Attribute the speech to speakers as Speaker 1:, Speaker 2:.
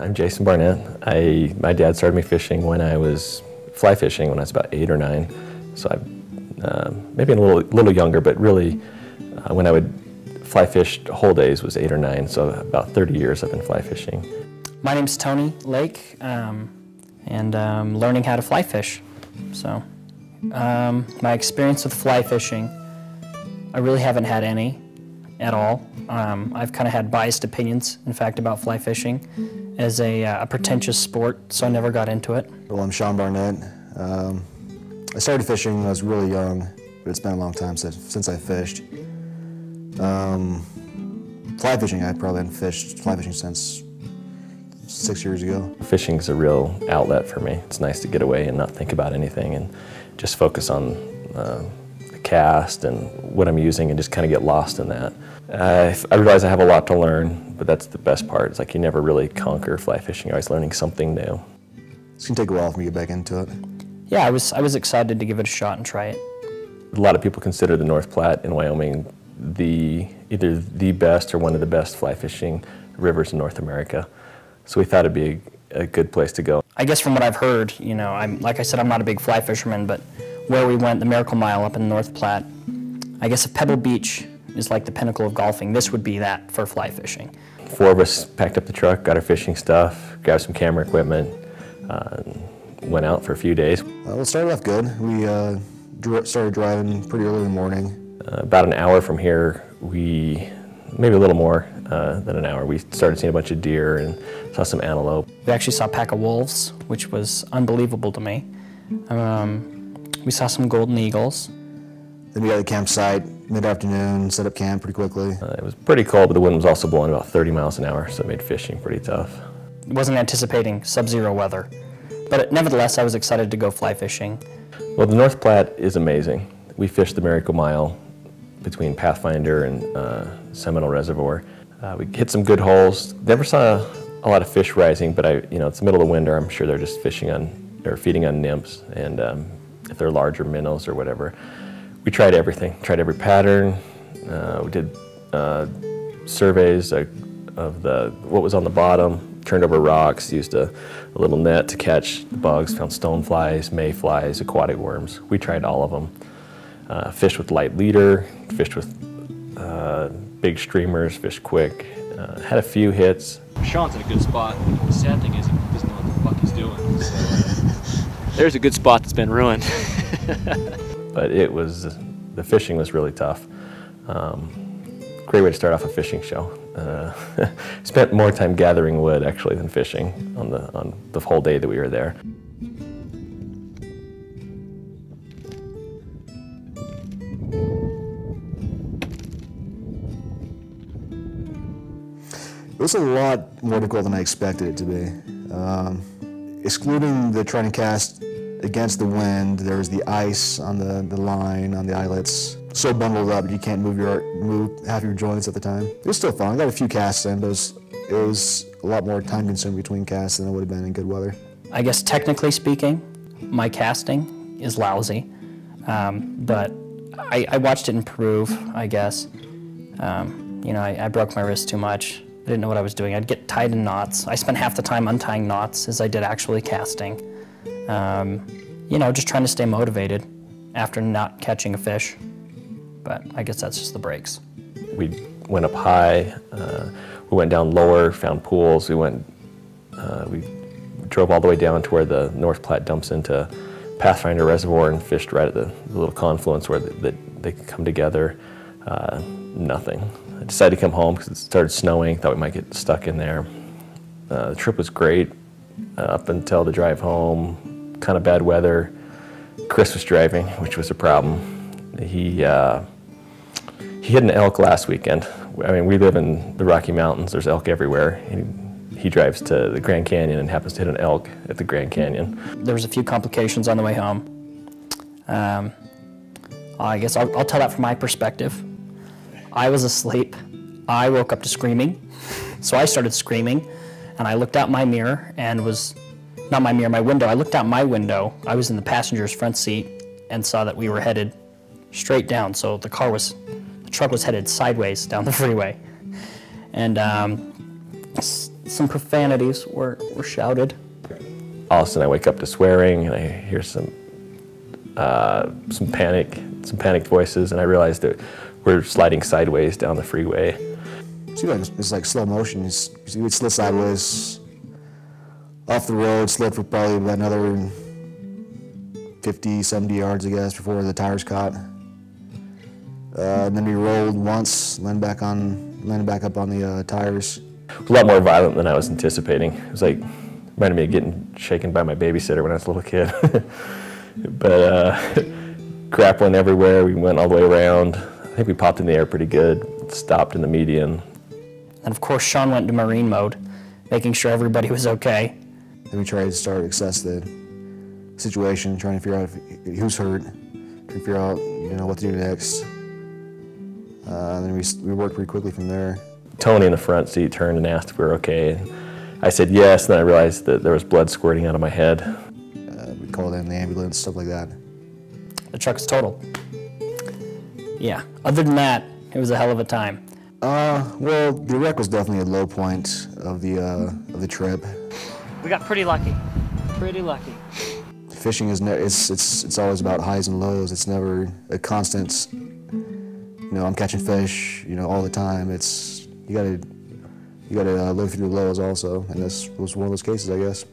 Speaker 1: I'm Jason Barnett. My dad started me fishing when I was fly fishing when I was about 8 or 9. So I'm maybe a little younger, but really when I would fly fish whole days was 8 or 9. So about 30 years I've been fly fishing.
Speaker 2: My name's Tony Lake, and learning how to fly fish. So my experience with fly fishing, I really haven't had any at all. I've kind of had biased opinions, in fact, about fly fishing as a pretentious sport, so I never got into it.
Speaker 3: Well, I'm Sean Barnett. I started fishing when I was really young, but it's been a long time since I fished. Fly fishing, I probably haven't fished fly fishing since 6 years ago. Fishing's
Speaker 1: a real outlet for me. It's nice to get away and not think about anything and just focus on the cast and what I'm using and just kind of get lost in that. I realize I have a lot to learn, but that's the best part. It's like you never really conquer fly fishing. You're always learning something new.
Speaker 3: It's gonna take a while for me to get back into it.
Speaker 2: Yeah, I was excited to give it a shot and try it.
Speaker 1: A lot of people consider the North Platte in Wyoming either the best or one of the best fly fishing rivers in North America. So we thought it'd be a good place to go.
Speaker 2: I guess from what I've heard, like I said, I'm not a big fly fisherman, but where we went, the Miracle Mile up in the North Platte, I guess if Pebble Beach is like the pinnacle of golfing, this would be that for fly fishing.
Speaker 1: 4 of us packed up the truck, got our fishing stuff, grabbed some camera equipment, went out for a few days.
Speaker 3: Well, it started off good. We started driving pretty early in the morning.
Speaker 1: About an hour from here, maybe a little more than an hour, we started seeing a bunch of deer and saw some antelope.
Speaker 2: We actually saw a pack of wolves, which was unbelievable to me. We saw some golden eagles.
Speaker 3: Then we got to the campsite mid-afternoon, set up camp pretty quickly.
Speaker 1: It was pretty cold, but the wind was also blowing about 30 miles an hour, so it made fishing pretty tough.
Speaker 2: Wasn't anticipating sub-zero weather, but nevertheless, I was excited to go fly fishing.
Speaker 1: Well, the North Platte is amazing. We fished the Miracle Mile between Pathfinder and Seminole Reservoir. We hit some good holes. Never saw a lot of fish rising, but it's the middle of the winter. I'm sure they're just fishing on or feeding on nymphs, and if they're larger minnows or whatever. We tried everything. Tried every pattern. We did surveys of what was on the bottom. Turned over rocks. Used a little net to catch the bugs. Found stoneflies, mayflies, aquatic worms. We tried all of them. Fished with light leader. Fished with big streamers. Fished quick. Had a few hits.
Speaker 4: Sean's in a good spot. The sad thing is he doesn't know what the fuck he's doing. So, there's a good spot that's been ruined.
Speaker 1: But the fishing was really tough. Great way to start off a fishing show. Spent more time gathering wood actually than fishing on the whole day that we were there.
Speaker 3: It was a lot more difficult than I expected it to be. Excluding the trying to cast against the wind, there was the ice on the line, on the eyelets. So bundled up you can't move half your joints at the time. It was still fun. I got a few casts in, but it was a lot more time consuming between casts than it would have been in good weather. I
Speaker 2: guess technically speaking, my casting is lousy, but I watched it improve, I guess. I broke my wrist too much. I didn't know what I was doing. I'd get tied in knots. I spent half the time untying knots as I did actually casting. Just trying to stay motivated after not catching a fish. But I guess that's just the breaks.
Speaker 1: We went up high, we went down lower, found pools. We drove all the way down to where the North Platte dumps into Pathfinder Reservoir and fished right at the little confluence where they come together. Nothing. I decided to come home because it started snowing, thought we might get stuck in there. The trip was great up until the drive home, kind of bad weather. Chris was driving, which was a problem. He hit an elk last weekend. I mean, we live in the Rocky Mountains, there's elk everywhere. He drives to the Grand Canyon and happens to hit an elk at the Grand Canyon.
Speaker 2: There was a few complications on the way home. I guess I'll tell that from my perspective. I was asleep. I woke up to screaming. So I started screaming, and I looked out my mirror and not my mirror, my window. I looked out my window. I was in the passenger's front seat and saw that we were headed straight down. So the truck was headed sideways down the freeway. And some profanities were shouted.
Speaker 1: All of a sudden I wake up to swearing and I hear some panicked voices, and I realize that we're sliding sideways down the freeway.
Speaker 3: It's like slow motion. You would slid sideways off the road, slid for probably about another 50, 70 yards, I guess, before the tires caught. And then we rolled once, landed back up on the tires.
Speaker 1: It was a lot more violent than I was anticipating. It was like, reminded me of getting shaken by my babysitter when I was a little kid. But crap went everywhere. We went all the way around. I think we popped in the air pretty good, stopped in the median.
Speaker 2: And of course, Sean went to Marine mode, making sure everybody was okay.
Speaker 3: Then we tried to start to assess the situation, trying to figure out who's hurt, trying to figure out what to do next. And then we worked pretty quickly from there.
Speaker 1: Tony in the front seat turned and asked if we were okay. And I said yes, and then I realized that there was blood squirting out of my head.
Speaker 3: We called in the ambulance, stuff like that.
Speaker 2: The truck's totaled. Yeah, other than that, it was a hell of a time.
Speaker 3: Well, the wreck was definitely a low point of the trip.
Speaker 5: We got pretty lucky. Pretty lucky.
Speaker 3: Fishing is it's always about highs and lows. It's never a constant. I'm catching fish, all the time. You gotta live through the lows also, and this was one of those cases, I guess.